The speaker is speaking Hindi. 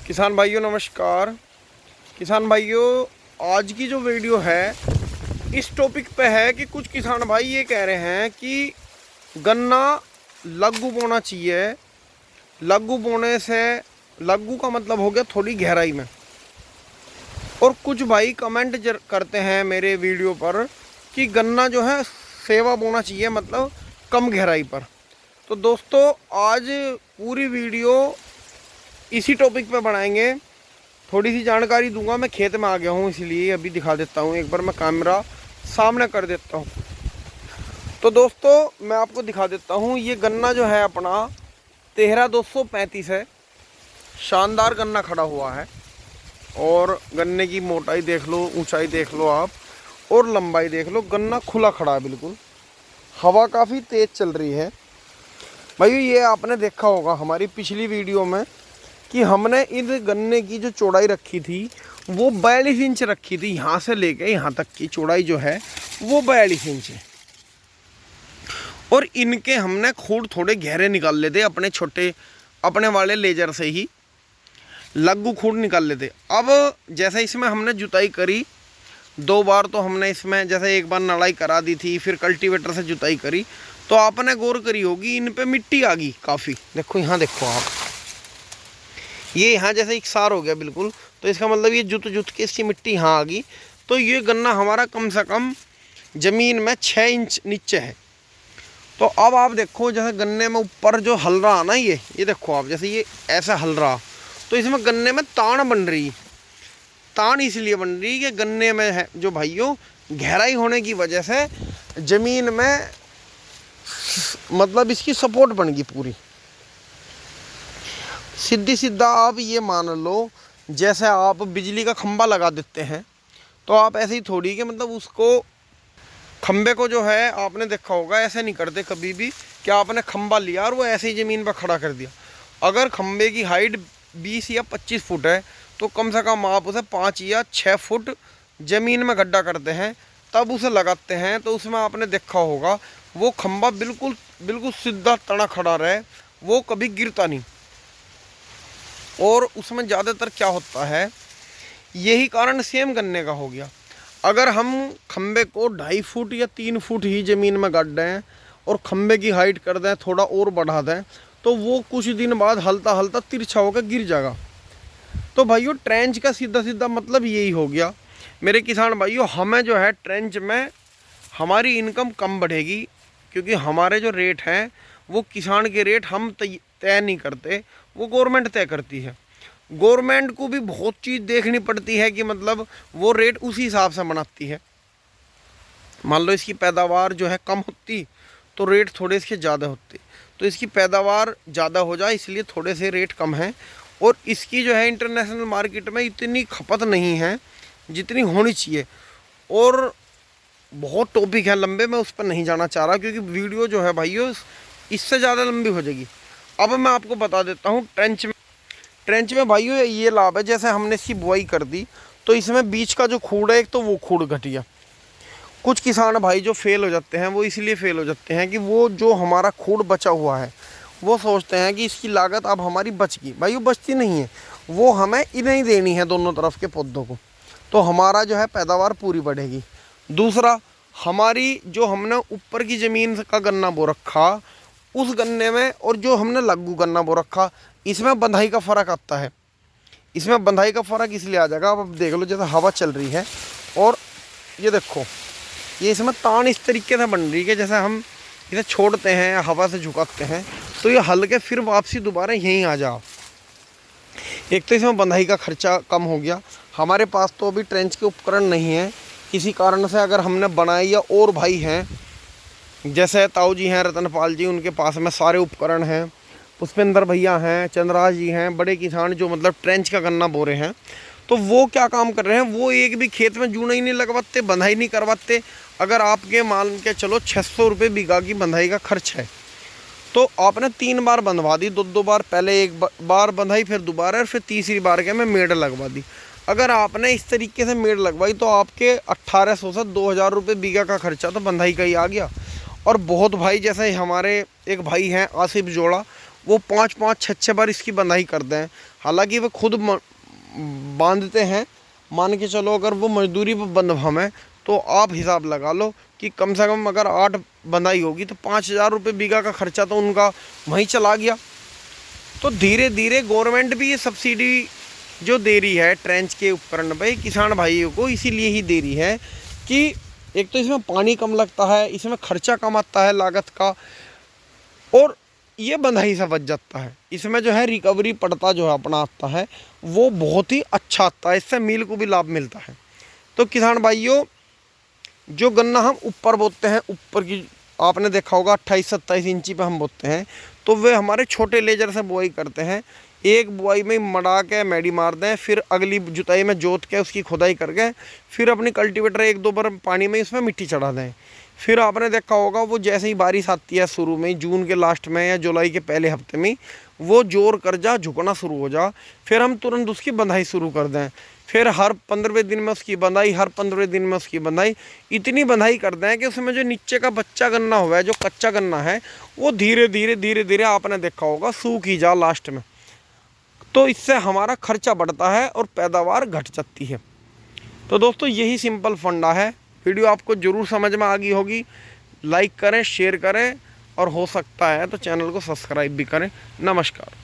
किसान भाइयों नमस्कार। किसान भाइयों, आज की जो वीडियो है इस टॉपिक पे है कि कुछ किसान भाई ये कह रहे हैं कि गन्ना लघु बोना चाहिए। लघु बोने से लघु का मतलब हो गया थोड़ी गहराई में। और कुछ भाई कमेंट करते हैं मेरे वीडियो पर कि गन्ना जो है सेवा बोना चाहिए, मतलब कम गहराई पर। तो दोस्तों आज पूरी वीडियो इसी टॉपिक पे बनाएंगे। थोड़ी सी जानकारी दूंगा। मैं खेत में आ गया हूँ इसलिए अभी दिखा देता हूँ, एक बार मैं कैमरा सामने कर देता हूँ। तो दोस्तों मैं आपको दिखा देता हूँ, ये गन्ना जो है अपना 13235 है। शानदार गन्ना खड़ा हुआ है और गन्ने की मोटाई देख लो, ऊंचाई देख लो आप, और लंबाई देख लो। गन्ना खुला खड़ा है बिल्कुल। हवा काफ़ी तेज़ चल रही है भाई। ये आपने देखा होगा हमारी पिछली वीडियो में कि हमने इन गन्ने की जो चौड़ाई रखी थी वो 42 इंच रखी थी। यहाँ से लेके यहाँ तक की चौड़ाई जो है वो 42 इंच है। और इनके हमने खूड़ थोड़े गहरे निकाल लेते अपने छोटे अपने वाले लेजर से ही लघु खूड़ निकाल लेते। अब जैसे इसमें हमने जुताई करी 2 बार, तो हमने इसमें जैसे एक बार नड़ाई करा दी थी, फिर कल्टीवेटर से जुताई करी, तो आपने गौर करी होगी इन पे मिट्टी आ गई काफ़ी। देखो यहाँ देखो आप, ये यहाँ जैसे इकसार हो गया बिल्कुल। तो इसका मतलब ये जुत जुत के इसकी मिट्टी यहाँ आ गई। तो ये गन्ना हमारा कम से कम ज़मीन में 6 इंच नीचे है। तो अब आप देखो जैसे गन्ने में ऊपर जो हल रहा ना, ये देखो आप, जैसे ये ऐसा हल रहा, तो इसमें गन्ने में तान बन रही। तान इसलिए बन रही कि गन्ने में है जो भाइयों गहराई होने की वजह से ज़मीन में मतलब इसकी सपोर्ट बन गई पूरी। सीधा आप ये मान लो जैसे आप बिजली का खंभा लगा देते हैं, तो आप ऐसे ही थोड़ी कि मतलब उसको खंबे को जो है आपने देखा होगा ऐसे नहीं करते कभी भी कि आपने खंभा लिया और वो ऐसे ही ज़मीन पर खड़ा कर दिया। अगर खंबे की हाइट 20 या 25 फुट है तो कम से कम आप उसे 5 या 6 फुट ज़मीन में गड्ढा करते हैं, तब उसे लगाते हैं। तो उसमें आपने देखा होगा वो खंभा बिल्कुल सीधा तना खड़ा रहे, वो कभी गिरता नहीं। और उसमें ज़्यादातर क्या होता है, यही कारण सेम गन्ने का हो गया। अगर हम खंबे को 2.5 फुट या 3 फुट ही ज़मीन में गाड़ दें और खंबे की हाइट कर दें, थोड़ा और बढ़ा दें, तो वो कुछ दिन बाद हल्ता हल्ता तिरछा होकर गिर जाएगा। तो भाइयों ट्रेंच का सीधा मतलब यही हो गया मेरे किसान भाइयों। हमें जो है ट्रेंच में हमारी इनकम कम बढ़ेगी, क्योंकि हमारे जो रेट हैं वो किसान के रेट हम तय नहीं करते, वो गवर्नमेंट तय करती है। गवर्नमेंट को भी बहुत चीज़ देखनी पड़ती है कि मतलब वो रेट उसी हिसाब से बनाती है। मान लो इसकी पैदावार जो है कम होती तो रेट थोड़े इसके ज़्यादा होते, तो इसकी पैदावार ज़्यादा हो जाए इसलिए थोड़े से रेट कम हैं। और इसकी जो है इंटरनेशनल मार्केट में इतनी खपत नहीं है जितनी होनी चाहिए। और बहुत टॉपिक है लंबे, मैं उस पर नहीं जाना चाह रहा क्योंकि वीडियो जो है भाइयों इससे ज़्यादा लंबी हो जाएगी। अब मैं आपको बता देता हूँ ट्रेंच में भाइयों ये लाभ है, जैसे हमने इसकी बुआई कर दी तो इसमें बीच का जो खूड़ है एक तो वो खूड़ घटिया। कुछ किसान भाई जो फेल हो जाते हैं वो इसलिए फेल हो जाते हैं कि वो जो हमारा खूड़ बचा हुआ है वो सोचते हैं कि इसकी लागत अब हमारी बच गई। भाई वो बचती नहीं है, वो हमें इन्हें ही देनी है दोनों तरफ के पौधों को, तो हमारा जो है पैदावार पूरी बढ़ेगी। दूसरा, हमारी जो हमने ऊपर की ज़मीन का गन्ना बो रखा उस गन्ने में और जो हमने लघु गन्ना बो रखा, इसमें बंधाई का फ़र्क आता है। इसमें बंधाई का फ़र्क इसलिए आ जाएगा, अब देख लो जैसे हवा चल रही है और ये देखो ये इसमें तान इस तरीके से बन रही है, जैसे हम इसे छोड़ते हैं हवा से झुकाते हैं तो ये हल्के फिर वापसी दोबारा यहीं आ जाओ। एक तो इसमें बंधाई का खर्चा कम हो गया। हमारे पास तो अभी ट्रेंच के उपकरण नहीं है किसी कारण से। अगर हमने बनाए या और भाई हैं जैसे ताऊ जी हैं, रतनपाल जी, उनके पास में सारे उपकरण हैं, पुष्पेंद्र भैया हैं, चंद्राज जी हैं, बड़े किसान जो मतलब ट्रेंच का गन्ना बो रहे हैं, तो वो क्या काम कर रहे हैं, वो एक भी खेत में जूना ही नहीं लगवाते, बंधाई नहीं करवाते। अगर आपके मान के चलो 600 रुपये बीघा की बंधाई का खर्च है, तो आपने 3 बार बंधवा दी, 2 बार, पहले एक बार बंधाई, फिर दोबारा, और फिर तीसरी बार के में मेड़ लगवा दी। अगर आपने इस तरीके से मेड़ लगवाई तो आपके 1800 से 2000 रुपये बीघा का खर्चा तो बंधाई का ही आ गया। और बहुत भाई जैसे हमारे एक भाई हैं आसिफ जोड़ा, वो 5-5 6-6 बार इसकी बंधाई करते हैं। हालांकि वे खुद बांधते हैं, मान के चलो अगर वो मजदूरी पर बंधवाएं तो आप हिसाब लगा लो कि कम से कम अगर 8 बंधाई होगी तो 5,000 रुपये बीघा का खर्चा तो उनका वहीं चला गया। तो धीरे धीरे गवर्नमेंट भी ये सब्सिडी जो दे रही है ट्रेंच के उपकरण पे किसान भाइयों को, इसीलिए ही दे रही है कि एक तो इसमें पानी कम लगता है, इसमें खर्चा कम आता है लागत का, और ये बंधाई से बच जाता है। इसमें जो है रिकवरी पड़ता जो है अपना आता है वो बहुत ही अच्छा आता है, इससे मिल को भी लाभ मिलता है। तो किसान भाइयों, जो गन्ना हम ऊपर बोते हैं, ऊपर की आपने देखा होगा 28-27 इंची पे हम बोते हैं, तो वे हमारे छोटे लेजर से बुआई करते हैं। एक बुआई में मड़ा के मैडी मार दें, फिर अगली जुताई में जोत के उसकी खुदाई करके फिर अपनी कल्टीवेटर 1-2 बार पानी में इसमें मिट्टी चढ़ा दें। फिर आपने देखा होगा वो जैसे ही बारिश आती है शुरू में, जून के लास्ट में या जुलाई के पहले हफ्ते में, वो जोर कर जा झुकना शुरू हो जा, फिर हम तुरंत उसकी बंधाई शुरू कर दें। फिर हर 15वें दिन में उसकी बंधाई, हर 15वें दिन में उसकी बंधाई, इतनी बंधाई कर दें कि उसमें जो नीचे का बच्चा गन्ना हुआ है, जो कच्चा गन्ना है, वो धीरे धीरे आपने देखा होगा सूख ही जा लास्ट में। तो इससे हमारा खर्चा बढ़ता है और पैदावार घट जाती है। तो दोस्तों यही सिंपल फंडा है। वीडियो आपको ज़रूर समझ में आ गई होगी। लाइक करें, शेयर करें और हो सकता है तो चैनल को सब्सक्राइब भी करें। नमस्कार।